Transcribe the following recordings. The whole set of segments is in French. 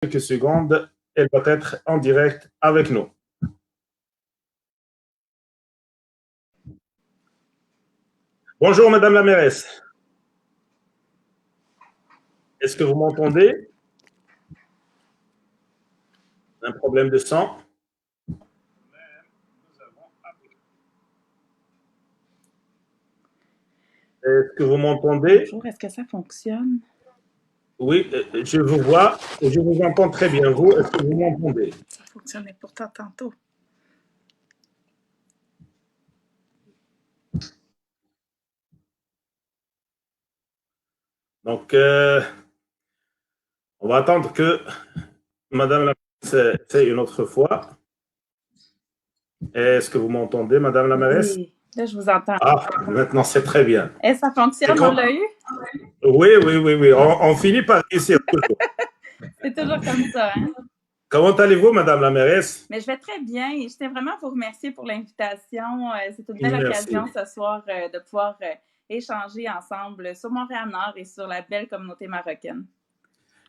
Quelques secondes, elle va être en direct avec nous. Bonjour Madame la mairesse. Est-ce que vous m'entendez? Un problème de son? Est-ce que vous m'entendez? Bonjour, est-ce que ça fonctionne? Oui, je vous vois et je vous entends très bien. Vous, est-ce que vous m'entendez? Ça fonctionnait pourtant tantôt. Donc, on va attendre que Madame la mairesse essaye une autre fois. Est-ce que vous m'entendez, Madame la mairesse? Oui, là, je vous entends. Ah, maintenant c'est très bien. Et ça fonctionne, on l'a eu? Oui, oui, oui, oui. On finit par réussir toujours. C'est toujours comme ça, hein? Comment allez-vous, Madame la mairesse? Mais je vais très bien et je tiens vraiment à vous remercier pour l'invitation. C'est une belle Merci. occasion ce soir de pouvoir échanger ensemble sur Montréal-Nord et sur la belle communauté marocaine.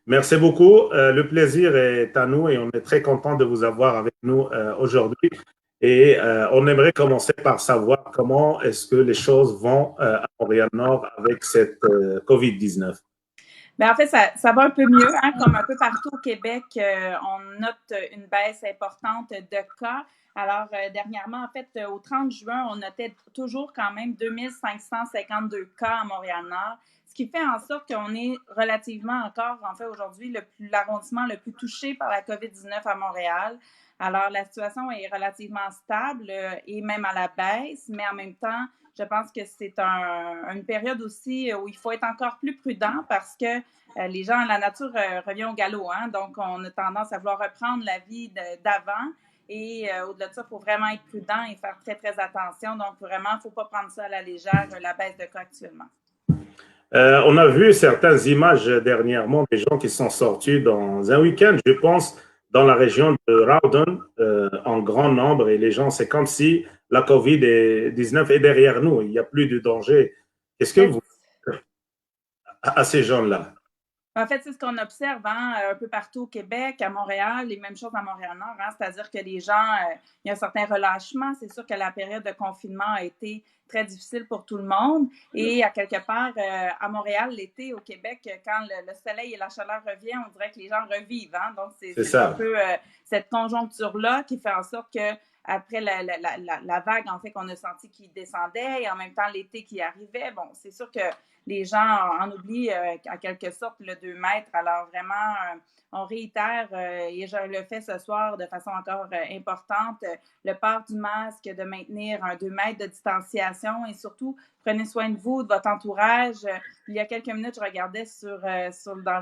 Merci beaucoup. Le plaisir est à nous et on est très content de vous avoir avec nous aujourd'hui. Et on aimerait commencer par savoir comment est-ce que les choses vont à Montréal-Nord avec cette COVID-19. En fait, ça va un peu mieux, hein, comme un peu partout au Québec. On note une baisse importante de cas. Alors, dernièrement, en fait, au 30 juin, on notait toujours quand même 2552 cas à Montréal-Nord, ce qui fait en sorte qu'on est relativement encore, en fait, aujourd'hui, l'arrondissement le plus touché par la COVID-19 à Montréal. Alors, la situation est relativement stable et même à la baisse, mais en même temps, je pense que c'est une période aussi où il faut être encore plus prudent parce que les gens, la nature revient au galop, hein? Donc on a tendance à vouloir reprendre la vie d'avant. Et au-delà de ça, il faut vraiment être prudent et faire très, très attention. Donc, vraiment, il ne faut pas prendre ça à la légère, la baisse de cas actuellement. On a vu certaines images dernièrement des gens qui sont sortis dans un week-end, je pense, dans la région de Rawdon, en grand nombre. Et les gens, c'est comme si la COVID-19 est derrière nous. Il n'y a plus de danger. Est-ce que vous, à ces gens-là? En fait, c'est ce qu'on observe hein, un peu partout au Québec, à Montréal, les mêmes choses à Montréal-Nord, hein, c'est-à-dire que les gens, il y a un certain relâchement. C'est sûr que la période de confinement a été très difficile pour tout le monde. Et à quelque part, à Montréal, l'été, au Québec, quand le soleil et la chaleur reviennent, on dirait que les gens revivent. Hein? Donc, c'est un peu cette conjoncture-là qui fait en sorte que après la vague, en fait, qu'on a senti qui descendait et en même temps l'été qui arrivait, bon, c'est sûr que les gens en oublient en quelque sorte le 2 mètres. Alors vraiment, on réitère, et je le fais ce soir de façon encore importante, le port du masque, de maintenir un 2 mètres de distanciation et surtout, prenez soin de vous, de votre entourage. Il y a quelques minutes, je regardais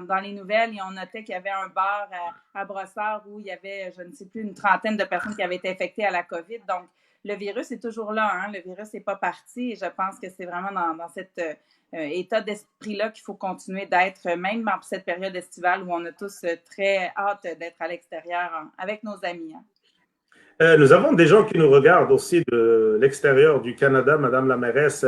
dans les nouvelles et on notait qu'il y avait un bar à Brossard où il y avait, je ne sais plus, une trentaine de personnes qui avaient été infectées à la COVID. Donc, le virus est toujours là, hein? Le virus n'est pas parti et je pense que c'est vraiment dans cette état d'esprit-là qu'il faut continuer d'être, même dans cette période estivale où on a tous très hâte d'être à l'extérieur avec nos amis. Hein. Nous avons des gens qui nous regardent aussi de l'extérieur du Canada, Madame la mairesse.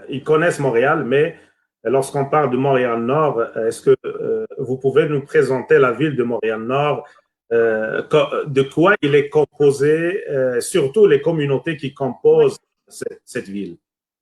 Ils connaissent Montréal, mais lorsqu'on parle de Montréal-Nord, est-ce que vous pouvez nous présenter la ville de Montréal-Nord, de quoi il est composé, surtout les communautés qui composent cette ville?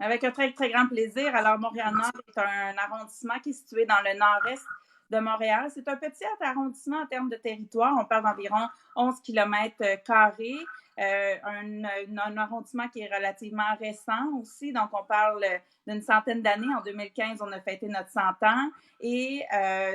Avec un très, très grand plaisir. Alors, Montréal-Nord est un arrondissement qui est situé dans le nord-est de Montréal. C'est un petit arrondissement en termes de territoire. On parle d'environ 11 km². Un arrondissement qui est relativement récent aussi. Donc, on parle d'une centaine d'années. En 2015, on a fêté notre 100 ans. Et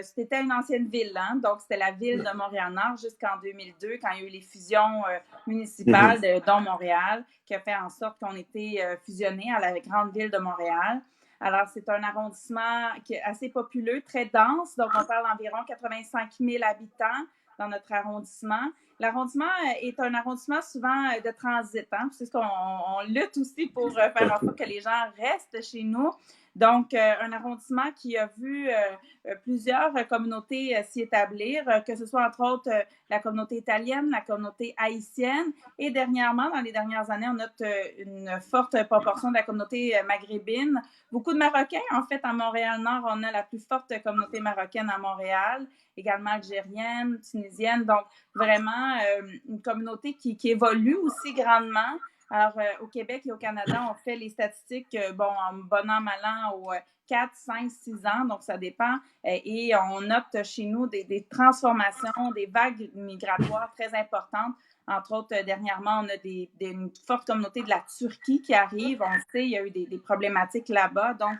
c'était une ancienne ville. Hein? Donc, c'était la ville de Montréal-Nord jusqu'en 2002, quand il y a eu les fusions municipales, dont Montréal, qui a fait en sorte qu'on était fusionnés à la grande ville de Montréal. Alors, c'est un arrondissement qui est assez populeux, très dense. Donc, on parle d'environ 85 000 habitants dans notre arrondissement. l'arrondissement est un arrondissement souvent de transit. Hein? C'est ce qu'on lutte aussi pour faire en sorte que les gens restent chez nous. Donc, un arrondissement qui a vu plusieurs communautés s'y établir, que ce soit entre autres la communauté italienne, la communauté haïtienne, et dernièrement, dans les dernières années, on note une forte proportion de la communauté maghrébine. Beaucoup de Marocains, en fait, à Montréal-Nord, on a la plus forte communauté marocaine à Montréal, également algérienne, tunisienne, donc vraiment une communauté qui évolue aussi grandement. Alors, au Québec et au Canada, on fait les statistiques, en bon an, mal an, aux 4, 5, 6 ans, donc ça dépend. Et on note chez nous des transformations, des vagues migratoires très importantes. Entre autres, dernièrement, on a une forte communauté de la Turquie qui arrive. On le sait, il y a eu des problématiques là-bas. Donc,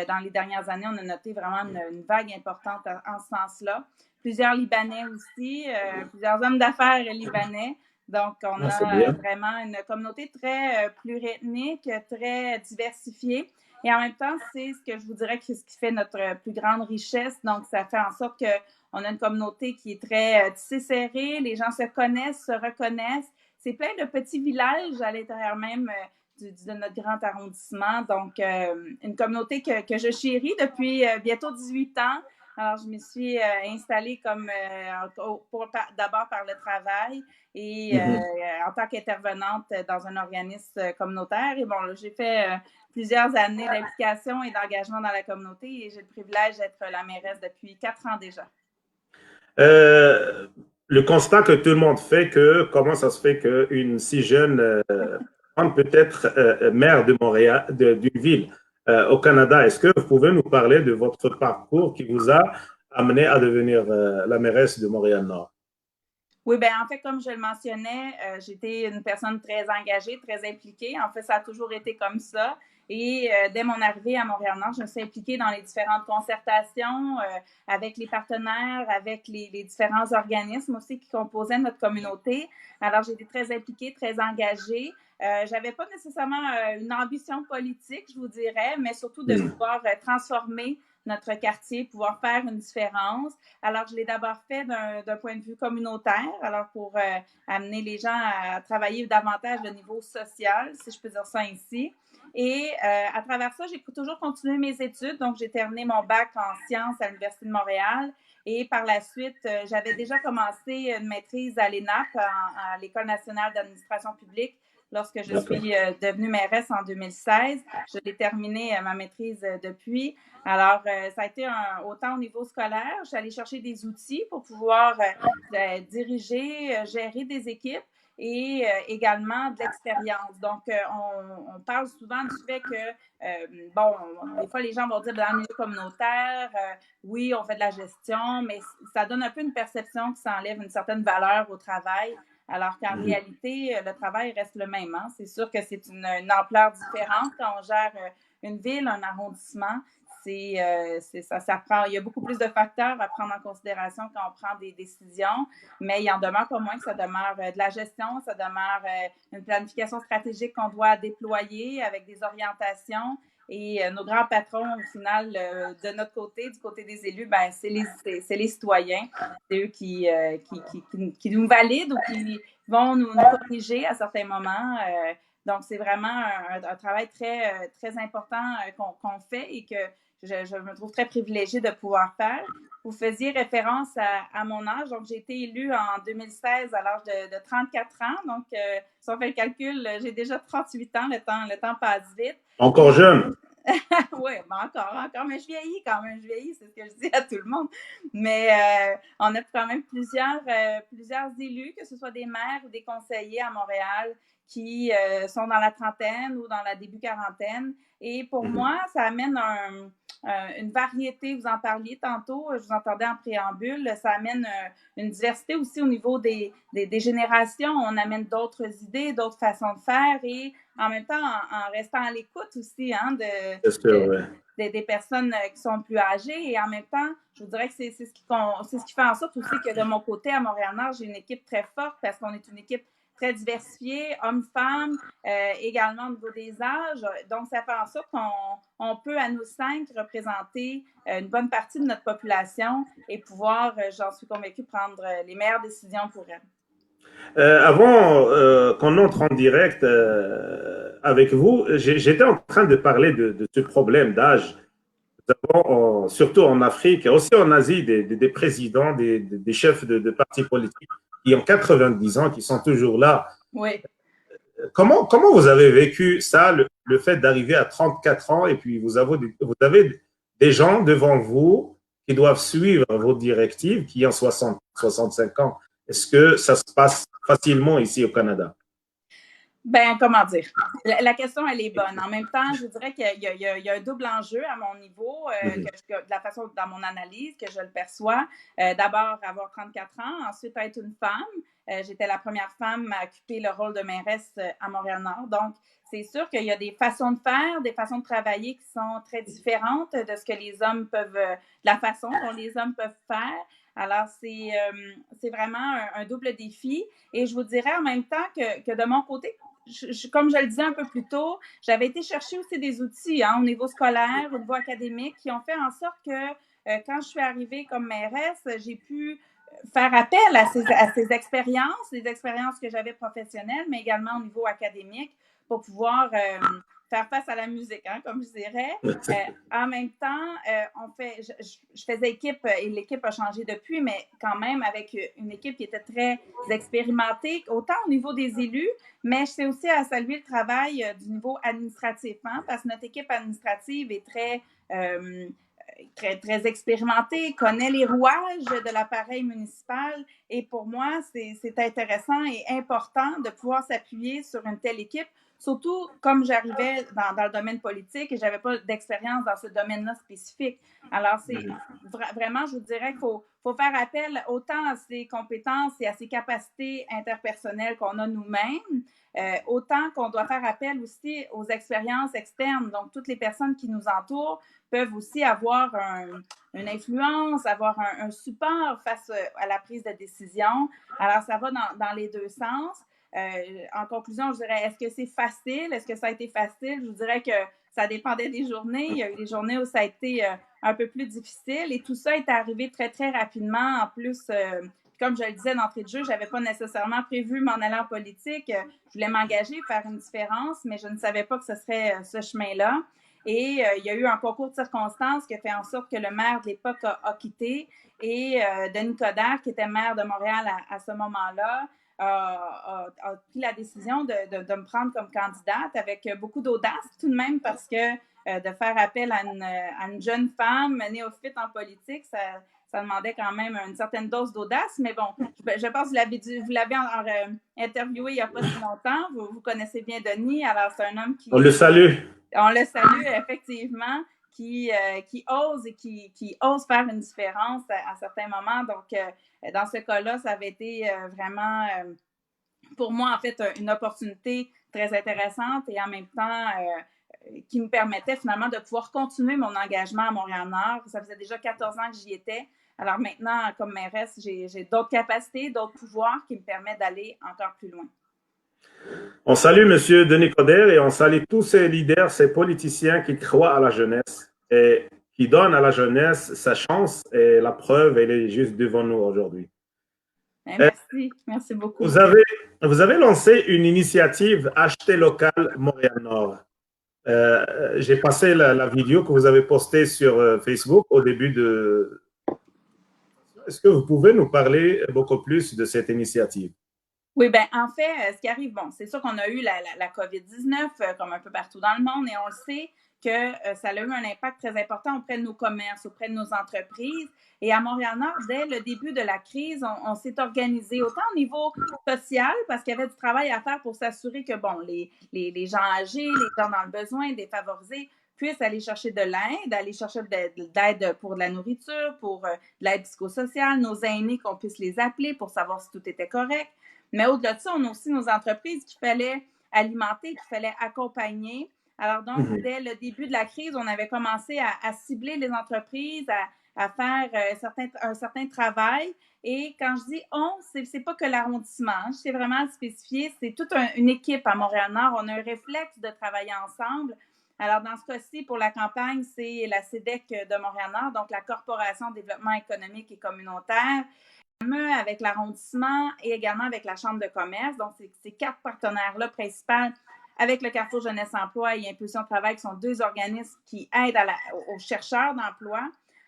dans les dernières années, on a noté vraiment une vague importante en ce sens-là. Plusieurs Libanais aussi, plusieurs hommes d'affaires libanais. Donc, on a vraiment une communauté très pluriethnique, très diversifiée. Et en même temps, c'est ce que je vous dirais que ce qui fait notre plus grande richesse. Donc, ça fait en sorte qu'on a une communauté qui est très tissée serrée. Les gens se connaissent, se reconnaissent. C'est plein de petits villages à l'intérieur même de notre grand arrondissement. Donc, une communauté que je chéris depuis bientôt 18 ans. Alors, je me suis installée comme d'abord par le travail et en tant qu'intervenante dans un organisme communautaire. Et bon, j'ai fait plusieurs années d'implication et d'engagement dans la communauté et j'ai le privilège d'être la mairesse depuis 4 ans déjà. Le constat que tout le monde fait, que comment ça se fait qu'une si jeune peut être maire de Montréal, d'une ville au Canada, est-ce que vous pouvez nous parler de votre parcours qui vous a amené à devenir la mairesse de Montréal-Nord? Oui, bien, en fait, comme je le mentionnais, j'étais une personne très engagée, très impliquée. En fait, ça a toujours été comme ça. Et dès mon arrivée à Montréal-Nord, je me suis impliquée dans les différentes concertations avec les partenaires, avec les différents organismes aussi qui composaient notre communauté. Alors, j'ai été très impliquée, très engagée. J'avais pas nécessairement une ambition politique, je vous dirais, mais surtout de pouvoir transformer notre quartier, pouvoir faire une différence. Alors, je l'ai d'abord fait d'un point de vue communautaire, alors pour amener les gens à travailler davantage de niveau social, si je peux dire ça ainsi. Et à travers ça, j'ai toujours continué mes études. Donc, j'ai terminé mon bac en sciences à l'Université de Montréal. Et par la suite, j'avais déjà commencé une maîtrise à l'ENAP, à l'École nationale d'administration publique, lorsque je suis devenue mairesse en 2016. Je l'ai terminé ma maîtrise depuis. Alors, ça a été autant au niveau scolaire. Je suis allée chercher des outils pour pouvoir diriger, gérer des équipes et également de l'expérience. Donc, on parle souvent du fait que, des fois, les gens vont dire dans le milieu communautaire, oui, on fait de la gestion, mais ça donne un peu une perception que ça enlève une certaine valeur au travail. Alors qu'en réalité, le travail reste le même. Hein? C'est sûr que c'est une ampleur différente quand on gère une ville, un arrondissement. Il y a beaucoup plus de facteurs à prendre en considération quand on prend des décisions, mais il en demeure pas moins que ça demeure de la gestion, ça demeure une planification stratégique qu'on doit déployer avec des orientations. Et nos grands patrons, au final, de notre côté, du côté des élus, ben, c'est les citoyens. C'est eux qui nous valident ou qui vont nous corriger à certains moments. Donc, c'est vraiment un travail très, très important qu'on fait et que je me trouve très privilégiée de pouvoir faire. Vous faisiez référence à mon âge. Donc, j'ai été élue en 2016 à l'âge de 34 ans. Donc, si on fait le calcul, j'ai déjà 38 ans. Le temps passe vite. Encore jeune. Oui, ben encore, mais je vieillis quand même, c'est ce que je dis à tout le monde. Mais on a quand même plusieurs élus, que ce soit des maires ou des conseillers à Montréal, qui sont dans la trentaine ou dans la début quarantaine. Et pour moi, ça amène une variété. Vous en parliez tantôt, je vous entendais en préambule, ça amène une diversité aussi au niveau des générations. On amène d'autres idées, d'autres façons de faire et en même temps en restant à l'écoute aussi des personnes qui sont plus âgées. Et en même temps, je vous dirais que c'est ce qui fait en sorte aussi que de mon côté, à Montréal-Nord, j'ai une équipe très forte parce qu'on est une équipe très diversifiée, hommes-femmes, également au niveau des âges. Donc, ça fait en sorte qu'on peut, à nous 5, représenter une bonne partie de notre population et pouvoir, j'en suis convaincue, prendre les meilleures décisions pour elles. Avant qu'on entre en direct avec vous, j'étais en train de parler de ce problème d'âge. Nous avons, surtout en Afrique, et aussi en Asie, des présidents, des chefs de partis politiques qui ont 90 ans, qui sont toujours là. Oui. Comment vous avez vécu ça, le fait d'arriver à 34 ans et puis vous avez des gens devant vous qui doivent suivre vos directives qui ont 60, 65 ans? Est-ce que ça se passe facilement ici au Canada? Ben, comment dire? La question, elle est bonne. En même temps, je dirais qu'il y a un double enjeu à mon niveau, Mhm. de la façon, dans mon analyse, que je le perçois. D'abord, avoir 34 ans, ensuite être une femme. J'étais la première femme à occuper le rôle de mairesse à Montréal-Nord. Donc, c'est sûr qu'il y a des façons de faire, des façons de travailler qui sont très différentes de ce que les hommes peuvent, de la façon dont les hommes peuvent faire. Alors, c'est vraiment un double défi. Et je vous dirais en même temps que de mon côté, comme je le disais un peu plus tôt, j'avais été chercher aussi des outils au niveau scolaire, au niveau académique, qui ont fait en sorte que quand je suis arrivée comme mairesse, j'ai pu faire appel à ces expériences, les expériences que j'avais professionnelles, mais également au niveau académique, pour pouvoir faire face à la musique, comme je dirais. En même temps, je faisais équipe et l'équipe a changé depuis, mais quand même avec une équipe qui était très expérimentée, autant au niveau des élus, mais je sais aussi à saluer le travail du niveau administratif, parce que notre équipe administrative est très expérimentée, connaît les rouages de l'appareil municipal et pour moi, c'est intéressant et important de pouvoir s'appuyer sur une telle équipe, surtout comme j'arrivais dans le domaine politique et je n'avais pas d'expérience dans ce domaine-là spécifique. Alors, vraiment, je vous dirais qu'il faut faire appel autant à ses compétences et à ses capacités interpersonnelles qu'on a nous-mêmes, autant qu'on doit faire appel aussi aux expériences externes. Donc, toutes les personnes qui nous entourent peuvent aussi avoir une influence, avoir un support face à la prise de décision. Alors, ça va dans les deux sens. En conclusion, je dirais, est-ce que c'est facile? Est-ce que ça a été facile? Je vous dirais que ça dépendait des journées. Il y a eu des journées où ça a été un peu plus difficile et tout ça est arrivé très, très rapidement. En plus, comme je le disais d'entrée de jeu, je n'avais pas nécessairement prévu m'en aller en politique. Je voulais m'engager, faire une différence, mais je ne savais pas que ce serait ce chemin-là. Et il y a eu un concours de circonstances qui a fait en sorte que le maire de l'époque a quitté et Denis Coderre, qui était maire de Montréal à ce moment-là, a pris la décision de me prendre comme candidate avec beaucoup d'audace tout de même parce que de faire appel à une jeune femme néophyte en politique, ça demandait quand même une certaine dose d'audace. Mais bon, je pense que vous l'avez interviewé il n'y a pas si longtemps. Vous connaissez bien Denis. Alors, c'est un homme On le salue. on le salue effectivement, qui ose et qui ose faire une différence à certains moments. Donc, dans ce cas-là, ça avait été vraiment, pour moi, en fait, une opportunité très intéressante et en même temps, qui me permettait finalement de pouvoir continuer mon engagement à Montréal-Nord. Ça faisait déjà 14 ans que j'y étais. Alors maintenant, comme mairesse, j'ai d'autres capacités, d'autres pouvoirs qui me permettent d'aller encore plus loin. On salue M. Denis Coderre et on salue tous ces leaders, ces politiciens qui croient à la jeunesse et qui donnent à la jeunesse sa chance et la preuve, elle est juste devant nous aujourd'hui. Merci, merci beaucoup. Vous avez, vous avez lancé une initiative Acheter local Montréal-Nord. J'ai passé la vidéo que vous avez postée sur Facebook au début de... Est-ce que vous pouvez nous parler beaucoup plus de cette initiative? Oui, ben en fait, ce qui arrive, bon, c'est sûr qu'on a eu la COVID-19 comme un peu partout dans le monde et on le sait que ça a eu un impact très important auprès de nos commerces, auprès de nos entreprises. Et à Montréal-Nord, dès le début de la crise, on s'est organisé autant au niveau social, parce qu'il y avait du travail à faire pour s'assurer que, bon, les gens âgés, les gens dans le besoin, défavorisés, puissent aller chercher de l'aide, aller chercher de l'aide pour de la nourriture, pour de l'aide psychosociale, nos aînés, qu'on puisse les appeler pour savoir si tout était correct. Mais au-delà de ça, on a aussi nos entreprises qu'il fallait alimenter, qu'il fallait accompagner. Alors donc, dès le début de la crise, on avait commencé à cibler les entreprises, à faire un certain travail. Et quand je dis on, c'est pas que l'arrondissement, c'est vraiment spécifié, c'est toute une équipe à Montréal-Nord. On a un réflexe de travailler ensemble. Alors, dans ce cas-ci, pour la campagne, c'est la CEDEC de Montréal-Nord, donc la Corporation de développement économique et communautaire, avec l'arrondissement et également avec la Chambre de commerce. Donc, ces 4 partenaires-là principaux avec le Carrefour Jeunesse Emploi et Impulsion Travail, qui sont 2 organismes qui aident aux chercheurs d'emploi.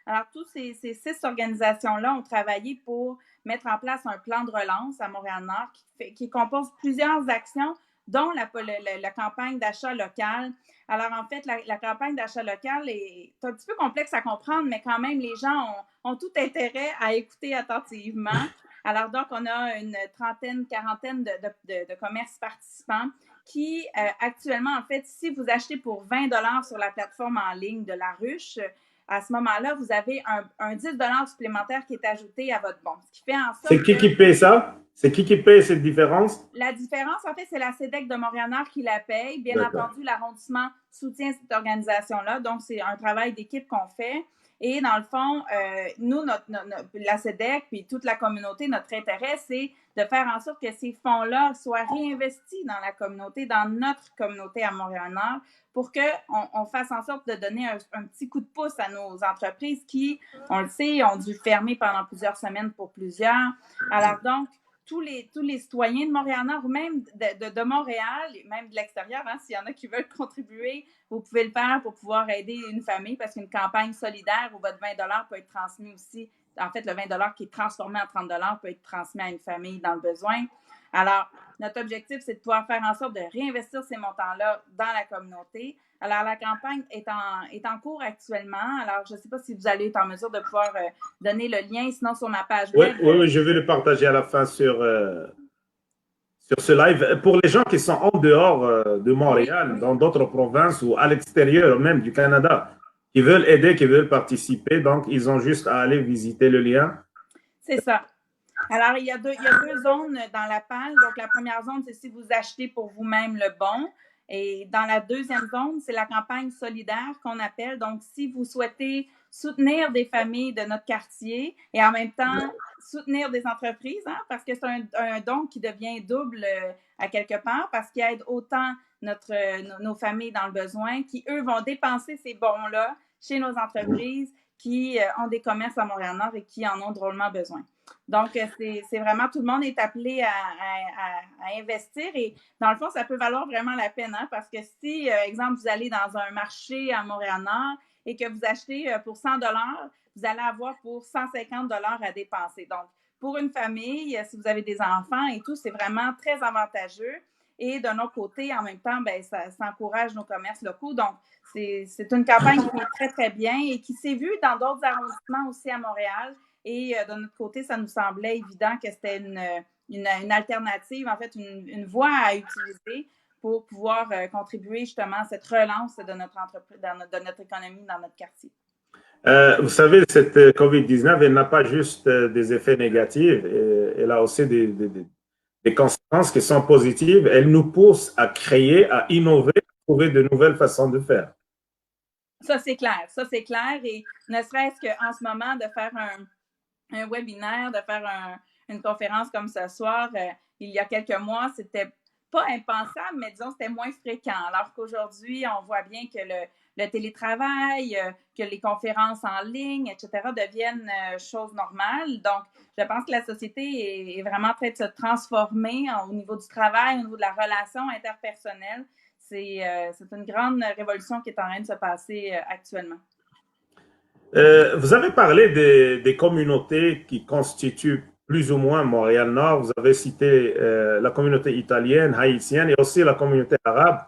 Alors, toutes ces 6 organisations-là ont travaillé pour mettre en place un plan de relance à Montréal-Nord qui compose plusieurs actions, dont la campagne d'achat local. Alors, en fait, la campagne d'achat local est un petit peu complexe à comprendre, mais quand même, les gens ont tout intérêt à écouter attentivement. Alors, donc, on a une trentaine, quarantaine de commerces participants qui, actuellement, en fait, si vous achetez pour 20 $ sur la plateforme en ligne de La Ruche, à ce moment-là, vous avez un 10 $ supplémentaire qui est ajouté à votre bon. Ce qui fait en sorte C'est qui paye ça? C'est qui paye cette différence? La différence, en fait, c'est la CEDEC de Montréal-Nord qui la paye. Bien entendu, l'arrondissement soutient cette organisation-là. Donc, c'est un travail d'équipe qu'on fait. Et dans le fond, nous, la CEDEC, puis toute la communauté, notre intérêt, c'est de faire en sorte que ces fonds-là soient réinvestis dans la communauté, dans notre communauté à Montréal-Nord, pour qu'on fasse en sorte de donner un petit coup de pouce à nos entreprises qui, on le sait, ont dû fermer pendant plusieurs semaines pour plusieurs. Alors donc, tous les citoyens de Montréal-Nord ou même de Montréal, et même de l'extérieur, hein, s'il y en a qui veulent contribuer, vous pouvez le faire pour pouvoir aider une famille parce qu'une campagne solidaire où votre 20 $ peut être transmis aussi. En fait, le 20 $ qui est transformé en 30 $ peut être transmis à une famille dans le besoin. Alors, notre objectif, c'est de pouvoir faire en sorte de réinvestir ces montants-là dans la communauté. Alors, la campagne est en cours actuellement. Alors, je ne sais pas si vous allez être en mesure de pouvoir donner le lien, sinon sur ma page web. Oui, je vais le partager à la fin sur ce live. Pour les gens qui sont en dehors de Montréal, dans d'autres provinces ou à l'extérieur même du Canada, qui veulent aider, qui veulent participer, donc ils ont juste à aller visiter le lien. C'est ça. Alors, il y a deux zones dans la page. Donc, la première zone, c'est si vous achetez pour vous-même le bon. Et dans la deuxième zone, c'est la campagne solidaire qu'on appelle. Donc, si vous souhaitez soutenir des familles de notre quartier et en même temps soutenir des entreprises, hein, parce que c'est un don qui devient double à quelque part, parce qu'il aide autant nos familles dans le besoin qui, eux, vont dépenser ces bons-là chez nos entreprises qui ont des commerces à Montréal-Nord et qui en ont drôlement besoin. Donc, c'est vraiment, tout le monde est appelé à investir et dans le fond, ça peut valoir vraiment la peine, hein, parce que si, exemple, vous allez dans un marché à Montréal-Nord et que vous achetez pour 100 $, vous allez avoir pour 150 $ à dépenser. Donc, pour une famille, si vous avez des enfants et tout, c'est vraiment très avantageux. Et d'un autre côté, en même temps, ben, ça encourage nos commerces locaux. Donc, c'est une campagne qui est très, très bien et qui s'est vue dans d'autres arrondissements aussi à Montréal. Et de notre côté, ça nous semblait évident que c'était une alternative, en fait, une voie à utiliser pour pouvoir contribuer justement à cette relance de notre entreprise, de notre économie dans notre quartier. Vous savez, cette COVID-19, elle n'a pas juste des effets négatifs, elle a aussi des conséquences qui sont positives. Elle nous pousse à créer, à innover, à trouver de nouvelles façons de faire. Ça, c'est clair. Ça, c'est clair. Et ne serait-ce qu'en ce moment, de faire un webinaire, de faire une conférence comme ce soir, il y a quelques mois, c'était pas impensable, mais disons, c'était moins fréquent. Alors qu'aujourd'hui, on voit bien que le télétravail, que les conférences en ligne, etc., deviennent choses normales. Donc, je pense que la société est vraiment en train de se transformer au niveau du travail, au niveau de la relation interpersonnelle. C'est une grande révolution qui est en train de se passer actuellement. Vous avez parlé des communautés qui constituent plus ou moins Montréal-Nord. Vous avez cité la communauté italienne, haïtienne et aussi la communauté arabe.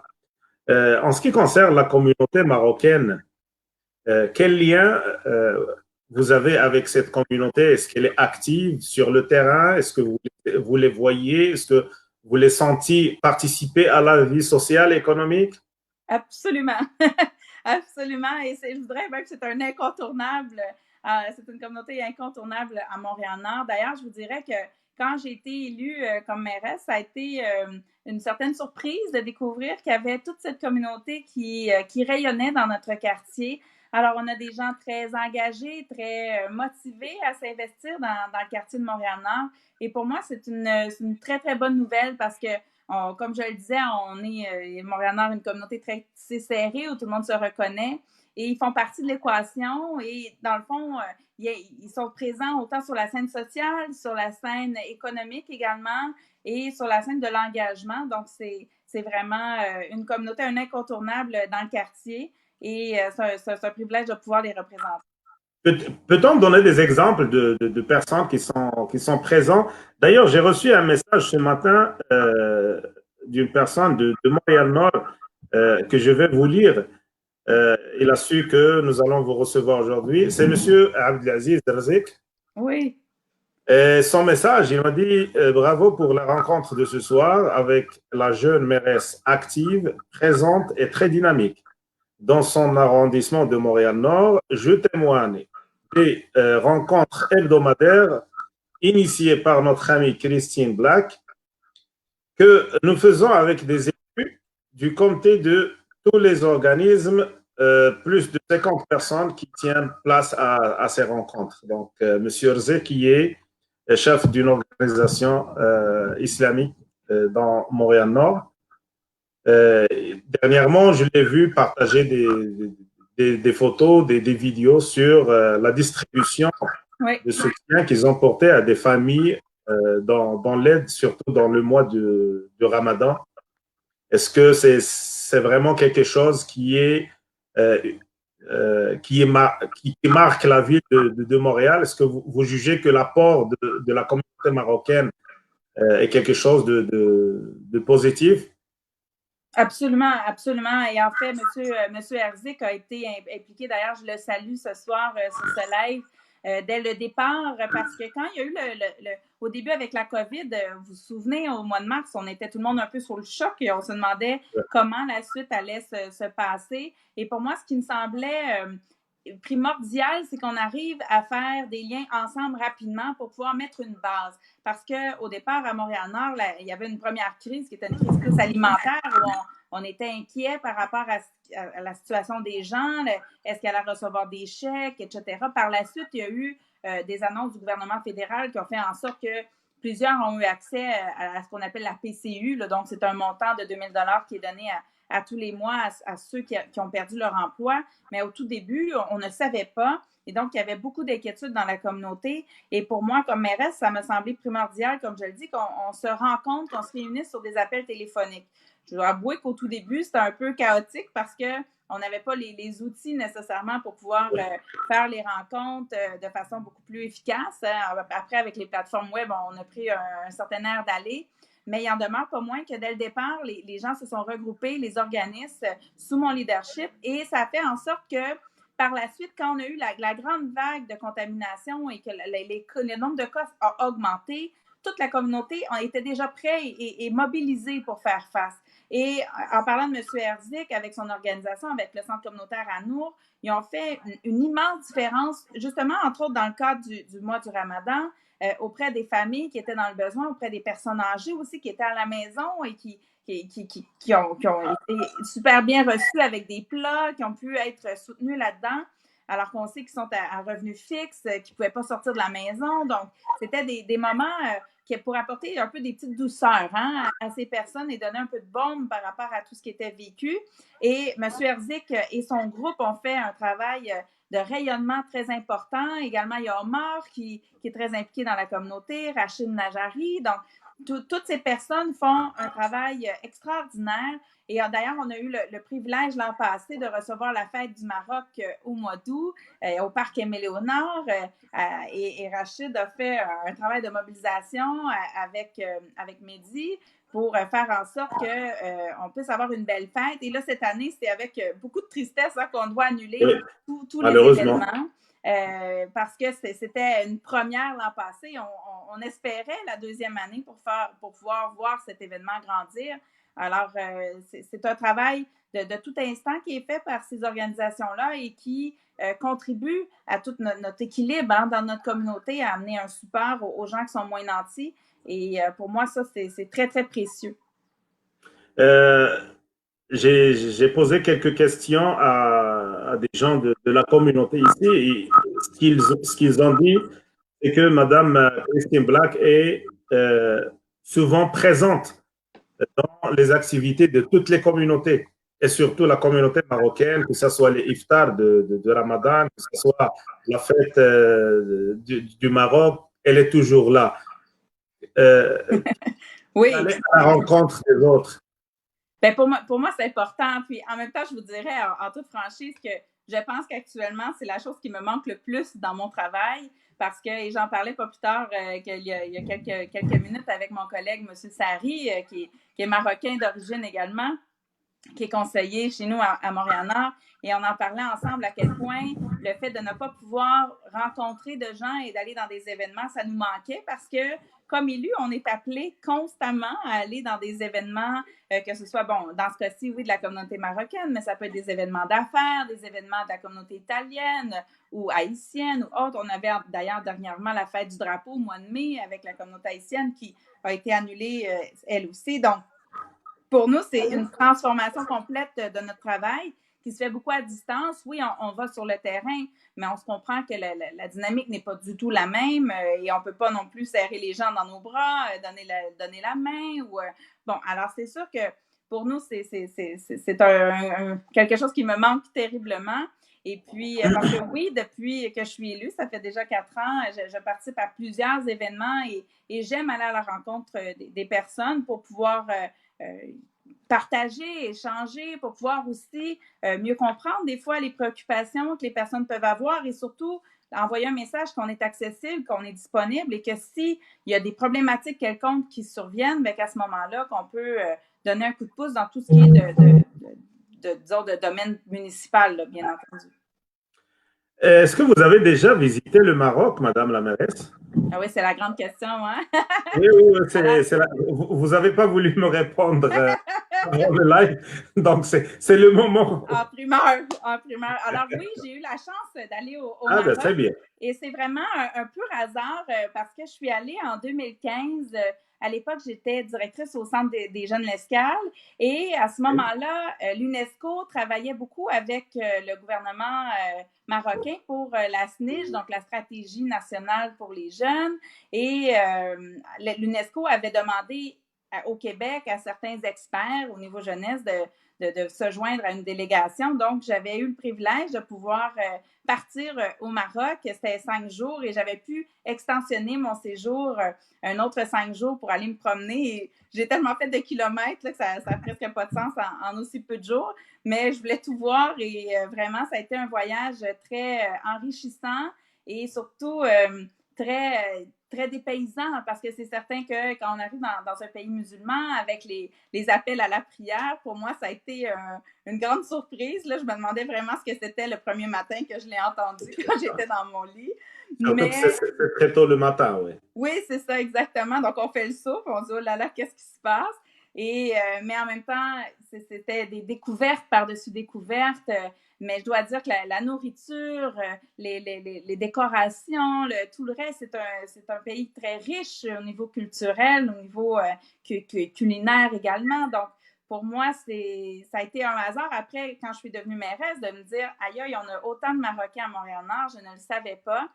En ce qui concerne la communauté marocaine, quel lien vous avez avec cette communauté? Est-ce qu'elle est active sur le terrain? Est-ce que vous les voyez? Est-ce que vous les sentez participer à la vie sociale et économique? Absolument. Absolument. Et je voudrais même que c'est un incontournable. C'est une communauté incontournable à Montréal-Nord. D'ailleurs, je vous dirais que quand j'ai été élue comme mairesse, ça a été une certaine surprise de découvrir qu'il y avait toute cette communauté qui rayonnait dans notre quartier. Alors, on a des gens très engagés, très motivés à s'investir dans le quartier de Montréal-Nord. Et pour moi, c'est une très, très bonne nouvelle parce que comme je le disais, on est Montréal-Nord, une communauté très serrée où tout le monde se reconnaît. et ils font partie de l'équation et dans le fond, ils sont présents autant sur la scène sociale, sur la scène économique également et sur la scène de l'engagement. Donc, c'est vraiment une communauté, un incontournable dans le quartier et c'est un privilège de pouvoir les représenter. Peut-on donner des exemples de personnes qui sont présentes? D'ailleurs, j'ai reçu un message ce matin d'une personne de Montréal-Nord que je vais vous lire. Il a su que nous allons vous recevoir aujourd'hui. C'est M. Abdelaziz Rzik. Oui. Et son message, il m'a dit bravo pour la rencontre de ce soir avec la jeune mairesse active, présente et très dynamique. Dans son arrondissement de Montréal-Nord, je témoigne des rencontres hebdomadaires initiées par notre amie Christine Black que nous faisons avec des élus du comité de tous les organismes, plus de 50 personnes qui tiennent place à ces rencontres. Donc, M. Rzik, qui est chef d'une organisation islamique dans Montréal-Nord. Dernièrement, je l'ai vu partager des photos, des vidéos sur la distribution de soutien qu'ils ont porté à des familles dans l'aide, surtout dans le mois de Ramadan. Est-ce que c'est vraiment quelque chose qui marque la ville de Montréal? Est-ce que vous jugez que l'apport de la communauté marocaine est quelque chose de positif? Absolument, absolument. Et en fait, Monsieur Rzik a été impliqué. D'ailleurs, je le salue ce soir sur ce live dès le départ, parce que quand il y a eu au début avec la COVID, vous vous souvenez, au mois de mars, on était tout le monde un peu sur le choc et on se demandait comment la suite allait se passer. Et pour moi, ce qui me semblait primordial, c'est qu'on arrive à faire des liens ensemble rapidement pour pouvoir mettre une base. Parce qu'au départ, à Montréal-Nord, il y avait une première crise qui était une crise plus alimentaire où on était inquiet par rapport à la situation des gens, est-ce qu'elle allait recevoir des chèques, etc. Par la suite, il y a eu des annonces du gouvernement fédéral qui ont fait en sorte que plusieurs ont eu accès à ce qu'on appelle la PCU. Là, donc, c'est un montant de 2 000 $ qui est donné à tous les mois à ceux qui ont perdu leur emploi. Mais au tout début, on ne savait pas. Et donc, il y avait beaucoup d'inquiétudes dans la communauté. Et pour moi, comme mairesse, ça me semblait primordial, comme je le dis, qu'on se rencontre, qu'on se réunisse sur des appels téléphoniques. Je dois avouer qu'au tout début, c'était un peu chaotique parce qu'on n'avait pas les outils nécessairement pour pouvoir faire les rencontres de façon beaucoup plus efficace. Après, avec les plateformes web, on a pris un certain air d'aller. Mais il en demeure pas moins que dès le départ, les gens se sont regroupés, les organismes, sous mon leadership, et ça a fait en sorte que par la suite, quand on a eu la grande vague de contamination et que le nombre de cas a augmenté, toute la communauté était déjà prête et mobilisée pour faire face. Et en parlant de M. Rzik, avec son organisation, avec le centre communautaire à Nour, ils ont fait une immense différence, justement, entre autres dans le cadre du mois du Ramadan, auprès des familles qui étaient dans le besoin, auprès des personnes âgées aussi qui étaient à la maison et qui ont été super bien reçus avec des plats, qui ont pu être soutenus là-dedans, alors qu'on sait qu'ils sont à revenus fixes, qu'ils ne pouvaient pas sortir de la maison. Donc, c'était des moments qui pour apporter un peu des petites douceurs à ces personnes et donner un peu de baume par rapport à tout ce qui était vécu. Et M. Rzik et son groupe ont fait un travail de rayonnement très important. Également, il y a Omar qui est très impliqué dans la communauté, Rachid Najari. Donc, toutes ces personnes font un travail extraordinaire. Et d'ailleurs, on a eu le privilège l'an passé de recevoir la fête du Maroc au mois d'août au parc Aimé-Léonard. Et Rachid a fait un travail de mobilisation avec Mehdi pour faire en sorte qu'on puisse avoir une belle fête. Et là, cette année, c'est avec beaucoup de tristesse qu'on doit annuler tous les événements. Parce que c'était une première l'an passé. On espérait la deuxième année pour pouvoir voir cet événement grandir. Alors, c'est un travail de tout instant qui est fait par ces organisations-là et qui contribue à tout notre équilibre dans notre communauté, à amener un support aux gens qui sont moins nantis. Et pour moi, ça, c'est très, très précieux. J'ai posé quelques questions à des gens de la communauté ici et ce qu'ils ont dit, c'est que Mme Christine Black est souvent présente dans les activités de toutes les communautés. et surtout la communauté marocaine, que ce soit les iftars de Ramadan, que ce soit la fête du Maroc, elle est toujours là. Oui, Aller à la rencontre des autres. ben pour moi c'est important. Puis en même temps, je vous dirais en toute franchise que je pense qu'actuellement, c'est la chose qui me manque le plus dans mon travail parce que, et j'en parlais pas plus tard qu'il y a quelques minutes avec mon collègue, M. Sari, qui est marocain d'origine également, qui est conseiller chez nous à Montréal-Nord, et on en parlait ensemble à quel point le fait de ne pas pouvoir rencontrer de gens et d'aller dans des événements, ça nous manquait parce que, comme élus, on est appelé constamment à aller dans des événements, que ce soit, bon, dans ce cas-ci, oui, de la communauté marocaine, mais ça peut être des événements d'affaires, des événements de la communauté italienne ou haïtienne ou autre. On avait d'ailleurs dernièrement la fête du drapeau au mois de mai avec la communauté haïtienne qui a été annulée, elle aussi. Donc, pour nous, c'est une transformation complète de notre travail qui se fait beaucoup à distance. Oui, on va sur le terrain, mais on se comprend que la dynamique n'est pas du tout la même et on ne peut pas non plus serrer les gens dans nos bras, donner la main. Bon, alors c'est sûr que pour nous, c'est quelque chose qui me manque terriblement. Et puis, parce que oui, depuis que je suis élue, ça fait déjà 4 ans, je participe à plusieurs événements et j'aime aller à la rencontre des personnes pour pouvoir partager, échanger, pour pouvoir aussi mieux comprendre des fois les préoccupations que les personnes peuvent avoir et surtout envoyer un message qu'on est accessible, qu'on est disponible et que s'il y a des problématiques quelconques qui surviennent, bien qu'à ce moment-là, qu'on peut donner un coup de pouce dans tout ce qui est disons, de domaine municipal, là, bien entendu. Est-ce que vous avez déjà visité le Maroc, Madame la mairesse? Ah oui, c'est la grande question, hein? Oui, oui, vous n'avez pas voulu me répondre avant le live, donc c'est le moment. En primeur, en primeur. Alors oui, j'ai eu la chance d'aller au Ah, ben c'est Maroc bien. et c'est vraiment un pur hasard parce que je suis allée en 2015. À l'époque, j'étais directrice au Centre des jeunes L'Escale et à ce moment-là, l'UNESCO travaillait beaucoup avec le gouvernement marocain pour la SNIJ, donc la Stratégie nationale pour les jeunes. Et l'UNESCO avait demandé au Québec à certains experts au niveau jeunesse de se joindre à une délégation. Donc, j'avais eu le privilège de pouvoir partir au Maroc. C'était 5 jours et j'avais pu extensionner mon séjour un autre 5 jours pour aller me promener. Et j'ai tellement fait de kilomètres là, que ça n'a presque pas de sens en aussi peu de jours. Mais je voulais tout voir et vraiment, ça a été un voyage très enrichissant et surtout très dépaysant parce que c'est certain que quand on arrive dans un pays musulman avec les appels à la prière, pour moi, ça a été une grande surprise. Là, je me demandais vraiment ce que c'était le premier matin que je l'ai entendu quand j'étais dans mon lit. Surtout que c'est très tôt le matin, oui. Oui, c'est ça, exactement. Donc, on fait le saut, on se dit, oh là là, qu'est-ce qui se passe? Et, mais en même temps, c'était des découvertes par-dessus découvertes. Mais je dois dire que la nourriture, les décorations, tout le reste, c'est un pays très riche au niveau culturel, au niveau culinaire également. Donc, pour moi, ça a été un hasard. Après, quand je suis devenue mairesse, de me dire, aïe, aïe, on a autant de Marocains à Montréal-Nord, je ne le savais pas.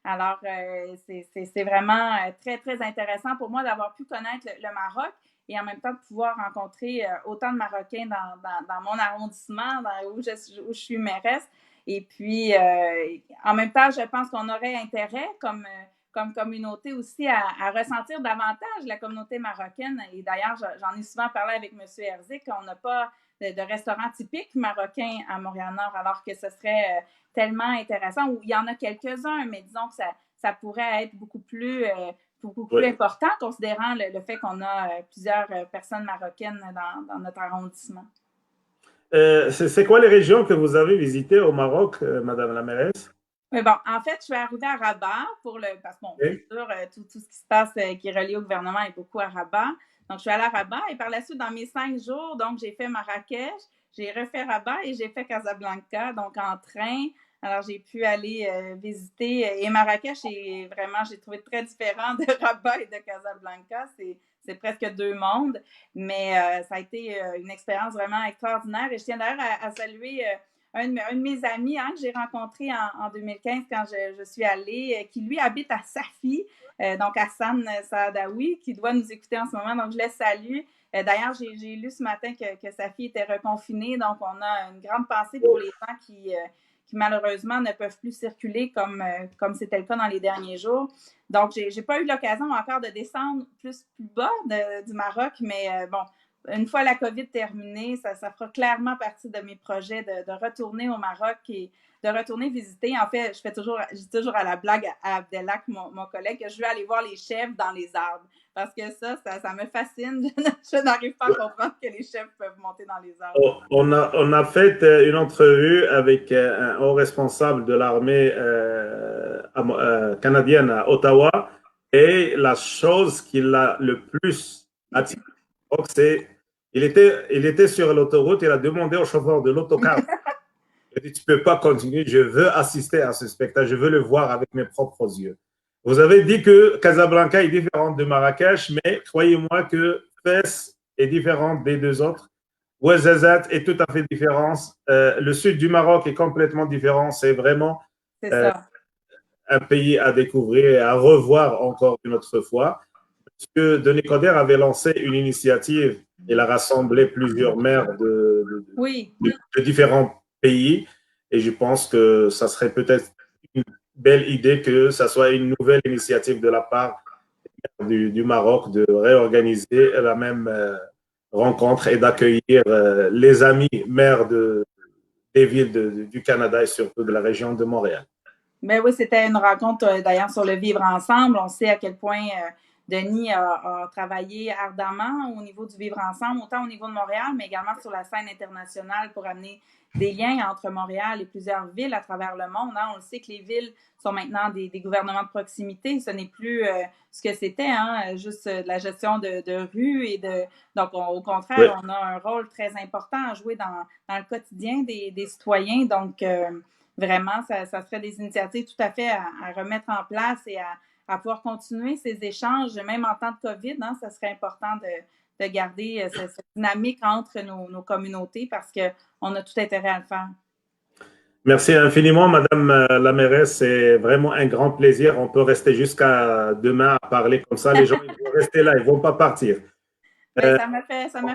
Alors, c'est vraiment très, très intéressant pour moi d'avoir pu connaître le Maroc et en même temps de pouvoir rencontrer autant de Marocains dans mon arrondissement, où je suis mairesse. Et puis, en même temps, je pense qu'on aurait intérêt, comme communauté aussi, à ressentir davantage la communauté marocaine. Et d'ailleurs, j'en ai souvent parlé avec M. Herzik, qu'on n'a pas de restaurant typique marocain à Montréal-Nord, alors que ce serait tellement intéressant. Ou il y en a quelques-uns, mais disons que ça pourrait être beaucoup plus important, considérant le fait qu'on a plusieurs personnes marocaines dans notre arrondissement. C'est quoi les régions que vous avez visitées au Maroc, Madame la mairesse? Mais bon, en fait, je suis arrivée à Rabat parce que, bon, bien sûr, tout ce qui se passe qui est relié au gouvernement est beaucoup à Rabat. Donc, je suis allée à Rabat et par la suite, dans mes 5 jours, donc, j'ai fait Marrakech, j'ai refait Rabat et j'ai fait Casablanca, donc en train. Alors, j'ai pu aller visiter. Et Marrakech, j'ai trouvé très différent de Rabat et de Casablanca. C'est presque 2 mondes, mais ça a été une expérience vraiment extraordinaire. Et je tiens d'ailleurs à saluer un de mes amis que j'ai rencontré en 2015 quand je suis allée, qui lui habite à Safi, donc Hassan Saadawi, qui doit nous écouter en ce moment, donc je le salue. D'ailleurs, j'ai lu ce matin que Safi était reconfinée, donc on a une grande pensée pour les gens qui malheureusement ne peuvent plus circuler comme c'était le cas dans les derniers jours. Donc, j'ai pas eu l'occasion encore de descendre plus bas du Maroc, mais bon, une fois la COVID terminée, ça fera clairement partie de mes projets de retourner au Maroc et de retourner visiter. En fait, je dis toujours à la blague à Abdelak, mon collègue, que je veux aller voir les chèvres dans les arbres. Parce que ça me fascine. Je n'arrive pas à comprendre que les chèvres peuvent monter dans les arbres. On a fait une entrevue avec un haut responsable de l'armée canadienne à Ottawa et la chose qui l'a le plus attiré, c'est il était sur l'autoroute, il a demandé au chauffeur de l'autocar, il a dit, tu ne peux pas continuer, je veux assister à ce spectacle, je veux le voir avec mes propres yeux. Vous avez dit que Casablanca est différente de Marrakech, mais croyez-moi que Fès est différente des deux autres. Ouarzazate est tout à fait différent. Le sud du Maroc est complètement différent. C'est vraiment un pays à découvrir et à revoir encore une autre fois. Monsieur Denis Coderre avait lancé une initiative. Il a rassemblé plusieurs maires de différents pays. Et je pense que ça serait peut-être une belle idée que ça soit une nouvelle initiative de la part du Maroc de réorganiser la même rencontre et d'accueillir les amis maires des villes du Canada et surtout de la région de Montréal. Ben oui, c'était une rencontre d'ailleurs sur le vivre ensemble. On sait à quel point Denis a travaillé ardemment au niveau du vivre ensemble, autant au niveau de Montréal, mais également sur la scène internationale pour amener des liens entre Montréal et plusieurs villes à travers le monde. On le sait que les villes sont maintenant des gouvernements de proximité. Ce n'est plus ce que c'était, juste de la gestion de rue donc au contraire, on a un rôle très important à jouer dans le quotidien des citoyens. Donc vraiment, ça serait des initiatives tout à fait à remettre en place et à pouvoir continuer ces échanges, même en temps de COVID. Ça serait important de garder cette dynamique entre nos communautés parce qu'on a tout intérêt à le faire. Merci infiniment, Madame la mairesse. C'est vraiment un grand plaisir. On peut rester jusqu'à demain à parler comme ça. Les gens ils vont rester là, ils ne vont pas partir. Ça m'a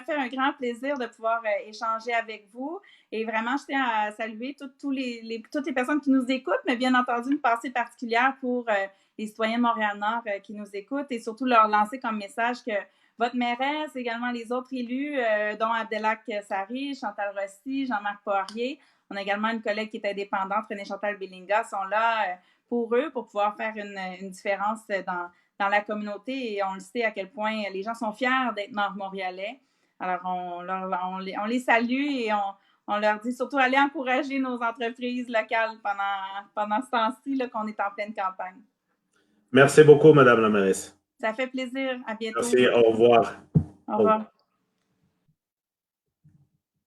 fait un grand plaisir de pouvoir échanger avec vous. Et vraiment, je tiens à saluer toutes les personnes qui nous écoutent, mais bien entendu, une pensée particulière pour les citoyens de Montréal-Nord qui nous écoutent et surtout leur lancer comme message que votre mairesse, également les autres élus, dont Abdelak Sari, Chantal Rossi, Jean-Marc Poirier, on a également une collègue qui est indépendante, René-Chantal Belinga, sont là pour eux, pour pouvoir faire une différence dans la communauté et on le sait à quel point les gens sont fiers d'être nord-montréalais. Alors, on les salue et on leur dit surtout allez encourager nos entreprises locales pendant ce temps-ci qu'on est en pleine campagne. Merci beaucoup, Madame la mairesse. Ça fait plaisir. À bientôt. Merci. Au revoir. Au revoir.